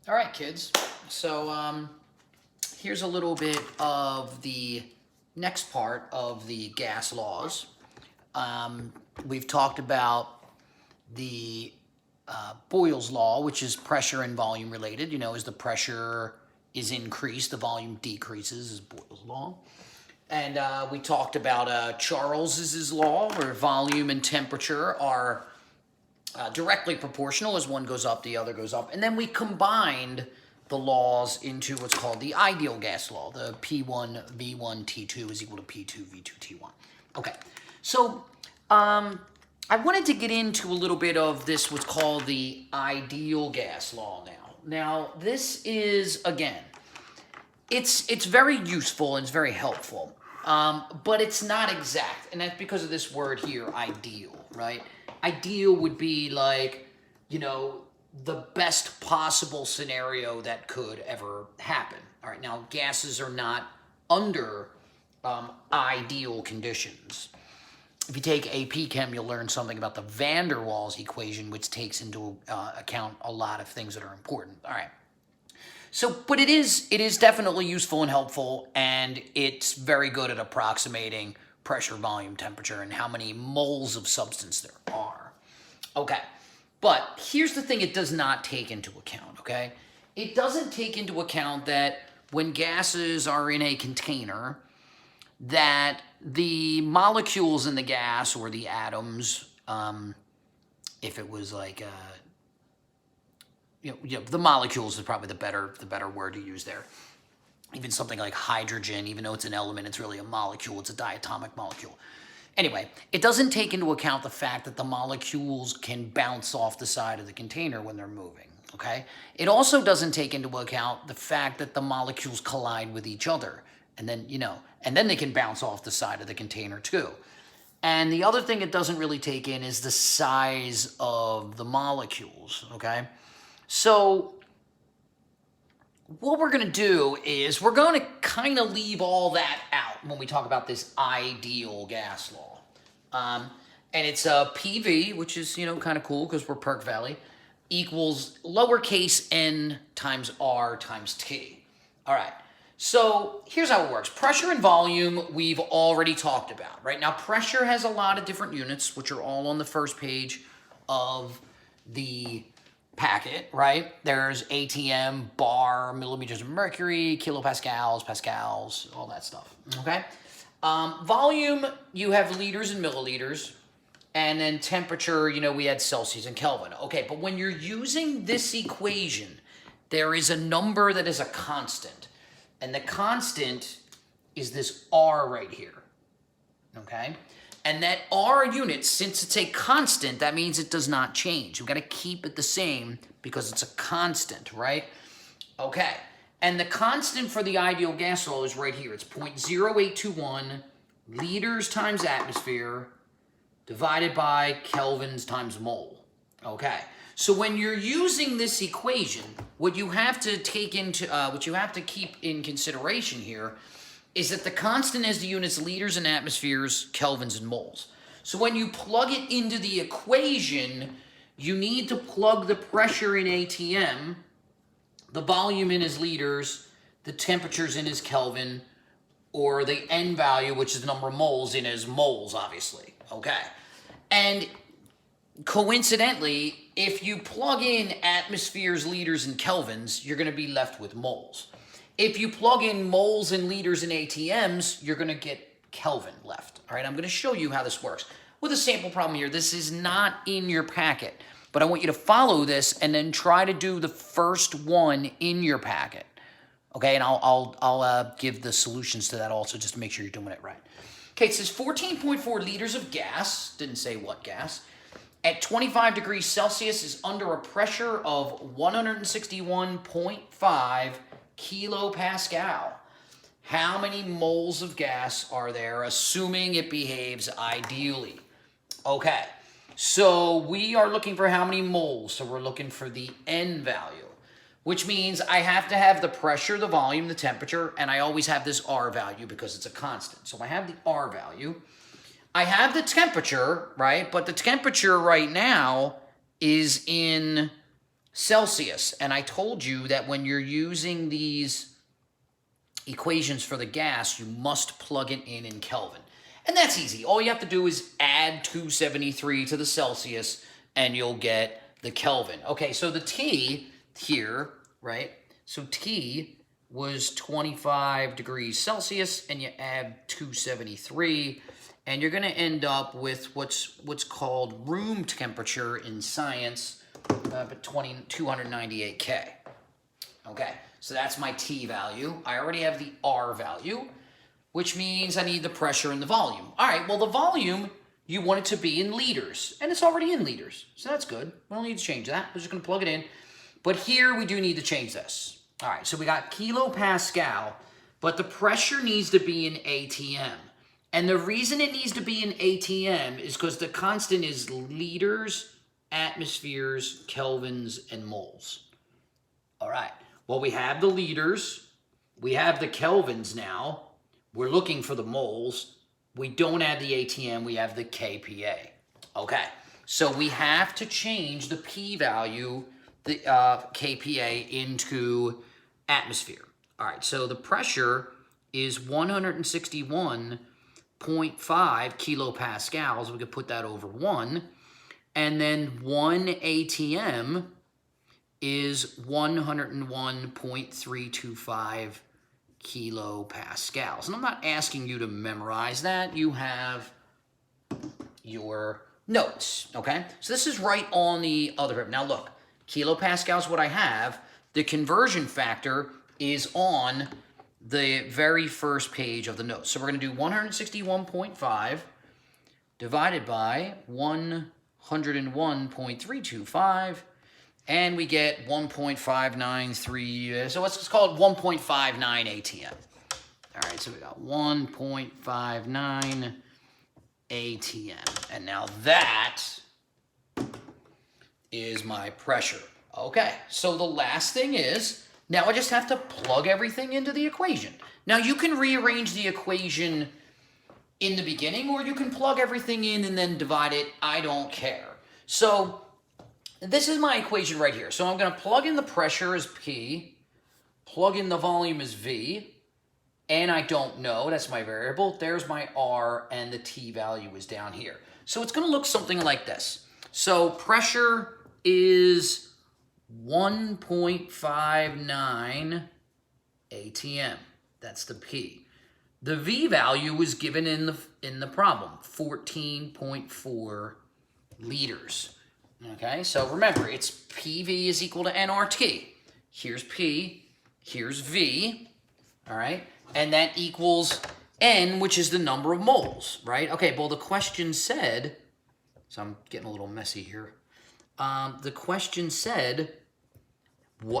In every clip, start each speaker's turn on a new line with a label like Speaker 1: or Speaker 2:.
Speaker 1: All right, kids. So here's a little bit of the next part of the gas laws. We've talked about the Boyle's law, which is pressure and volume related. You know, as the pressure is increased, the volume decreases, is Boyle's law. And we talked about Charles's law, where volume and temperature are directly proportional. As one goes up, the other goes up. And then we combined the laws into what's called the ideal gas law. The P1 V1 T2 is equal to P2 V2 T1. Okay, so I wanted to get into a little bit of this, what's called the ideal gas law now. Now, this is, again, it's very useful and it's very helpful, but it's not exact, and that's because of this word here, ideal, right? Ideal would be like, you know, the best possible scenario that could ever happen. All right, now gases are not under ideal conditions. If you take AP Chem, you'll learn something about the van der Waals equation, which takes into account a lot of things that are important. All right. So, but it is definitely useful and helpful, and it's very good at approximating pressure, volume, temperature, and how many moles of substance there are. Okay, but here's the thing it does not take into account, okay? It doesn't take into account that when gases are in a container, that the molecules in the gas, or the atoms, if it was like the molecules is probably the better word to use there. Even something like hydrogen, even though it's an element, it's really a molecule. It's a diatomic molecule. Anyway, it doesn't take into account the fact that the molecules can bounce off the side of the container when they're moving, okay? It also doesn't take into account the fact that the molecules collide with each other, and then, and then they can bounce off the side of the container too. And the other thing it doesn't really take in is the size of the molecules, okay? So what we're going to do is we're going to kind of leave all that out when we talk about this ideal gas law. And it's a PV, which is, kind of cool because we're Perk Valley, equals lowercase n times r times t. All right. So here's how it works. Pressure and volume we've already talked about, right? Now, pressure has a lot of different units, which are all on the first page of the packet, right? There's ATM, bar, millimeters of mercury, kilopascals, pascals, all that stuff, okay? Volume, you have liters and milliliters, and then temperature, we had Celsius and Kelvin. Okay, but when you're using this equation, there is a number that is a constant, and the constant is this R right here, okay? And that R unit, since it's a constant, that means it does not change. We've got to keep it the same because it's a constant, right? Okay. And the constant for the ideal gas law is right here. It's 0.0821 liters times atmosphere divided by kelvins times mole. Okay. So when you're using this equation, what you have to keep in consideration here is that the constant has the units liters and atmospheres, kelvins and moles. So when you plug it into the equation, you need to plug the pressure in ATM, the volume in as liters, the temperatures in as Kelvin, or the N value, which is the number of moles, in as moles, obviously. Okay. And coincidentally, if you plug in atmospheres, liters, and kelvins, you're going to be left with moles. If you plug in moles and liters and ATMs, you're going to get Kelvin left. All right, I'm going to show you how this works. With a sample problem here, this is not in your packet, but I want you to follow this and then try to do the first one in your packet. Okay, and I'll give the solutions to that also just to make sure you're doing it right. Okay, it says 14.4 liters of gas, didn't say what gas, at 25 degrees Celsius is under a pressure of 161.5 kilopascal. How many moles of gas are there, assuming it behaves ideally? Okay, so we are looking for how many moles, so we're looking for the N value, which means I have to have the pressure, the volume, the temperature, and I always have this R value because it's a constant. So I have the R value. I have the temperature, right? But the temperature right now is in Celsius. And I told you that when you're using these equations for the gas, you must plug it in Kelvin. And that's easy. All you have to do is add 273 to the Celsius and you'll get the Kelvin. Okay, so the T here, right? So T was 25 degrees Celsius and you add 273 and you're going to end up with what's called room temperature in science, but 298 K. Okay, so that's my T value. I already have the R value, which means I need the pressure and the volume. All right, well, the volume, you want it to be in liters, and it's already in liters, so that's good. We don't need to change that. We're just going to plug it in. But here, we do need to change this. All right, so we got kilopascal, but the pressure needs to be in ATM. And the reason it needs to be in ATM is because the constant is liters, atmospheres, kelvins, and moles. All right, well, we have the liters. We have the kelvins now. We're looking for the moles. We don't have the ATM. We have the kPa. Okay, so we have to change the P value, the kPa, into atmosphere. All right, so the pressure is 161.5 kilopascals. We could put that over 1. And then 1 ATM is 101.325 kilopascals. And I'm not asking you to memorize that. You have your notes, okay? So this is right on the other paper. Now look, kilopascals is what I have. The conversion factor is on the very first page of the notes. So we're going to do 161.5 divided by 101.325, and we get 1.593, so let's just call it 1.59 ATM. All right, so we got 1.59 ATM. And now that is my pressure. Okay, so the last thing is, now I just have to plug everything into the equation. Now you can rearrange the equation in the beginning, or you can plug everything in and then divide it. I don't care. So this is my equation right here. So I'm going to plug in the pressure as P, plug in the volume as V, and I don't know. That's my variable. There's my R, and the T value is down here. So it's going to look something like this. So pressure is 1.59 ATM. That's the P. The V value was given in the problem, 14.4 liters. Okay, so remember, it's PV is equal to nRT. Here's P, here's V, all right? And that equals N, which is the number of moles, right? Okay, well, the question said, so I'm getting a little messy here. The question said,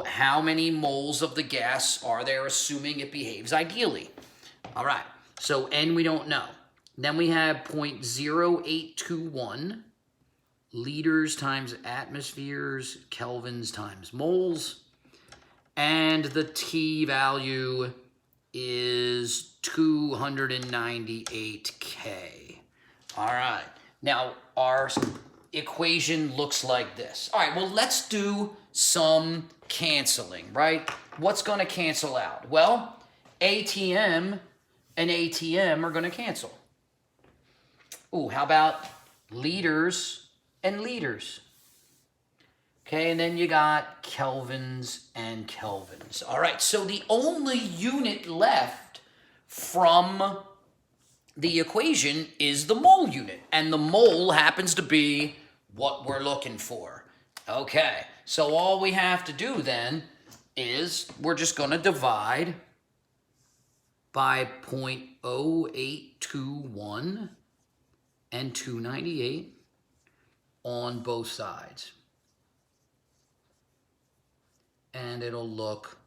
Speaker 1: how many moles of the gas are there, assuming it behaves ideally? All right, so N we don't know. Then we have 0.0821 liters times atmospheres, kelvins times moles. And the T value is 298K. All right, now our equation looks like this. All right, well, let's do some canceling, right? What's going to cancel out? Well, ATM and ATM are going to cancel. Ooh, how about liters and liters? Okay, and then you got kelvins and kelvins. All right, so the only unit left from the equation is the mole unit, and the mole happens to be what we're looking for. Okay, so all we have to do then is we're just going to divide by 0.0821 and 298 on both sides. And it'll look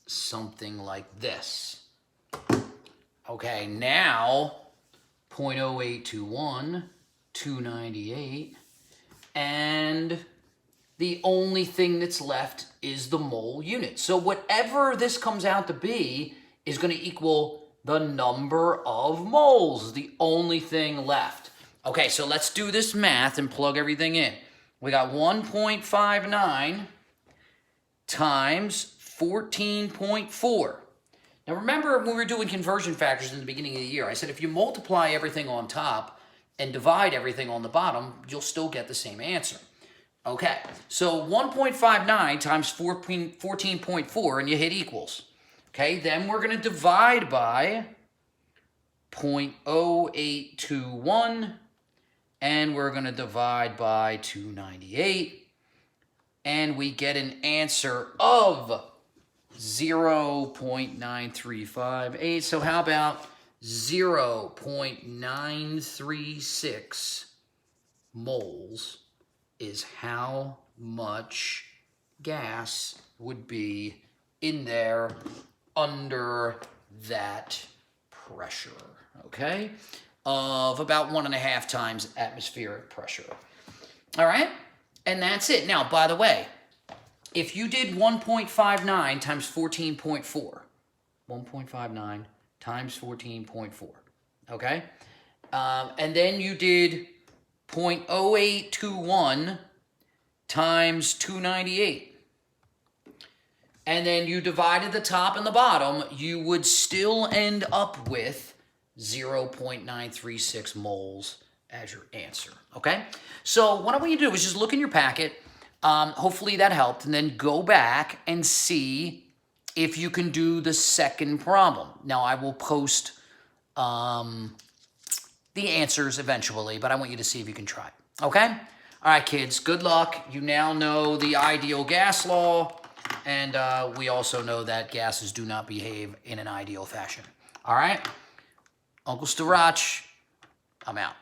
Speaker 1: something like this. Okay, now 0.0821, 298, and the only thing that's left is the mole unit. So whatever this comes out to be is going to equal the number of moles, the only thing left. Okay, so let's do this math and plug everything in. We got 1.59 times 14.4. Now remember when we were doing conversion factors in the beginning of the year, I said if you multiply everything on top and divide everything on the bottom, you'll still get the same answer. Okay, so 1.59 times 14.4, and you hit equals. Okay, then we're going to divide by 0.0821, and we're going to divide by 298, and we get an answer of 0.9358. So how about 0.936 moles is how much gas would be in there under that pressure, okay, of about 1.5 times atmospheric pressure. All right, and that's it. Now, by the way, if you did 1.59 times 14.4, 1.59 times 14.4, okay, and then you did 0.0821 times 298, and then you divided the top and the bottom, you would still end up with 0.936 moles as your answer, okay? So what I want you to do is just look in your packet. Hopefully that helped, and then go back and see if you can do the second problem. Now, I will post the answers eventually, but I want you to see if you can try, okay? All right, kids, good luck. You now know the ideal gas law, and we also know that gases do not behave in an ideal fashion. All right? Uncle Starach, I'm out.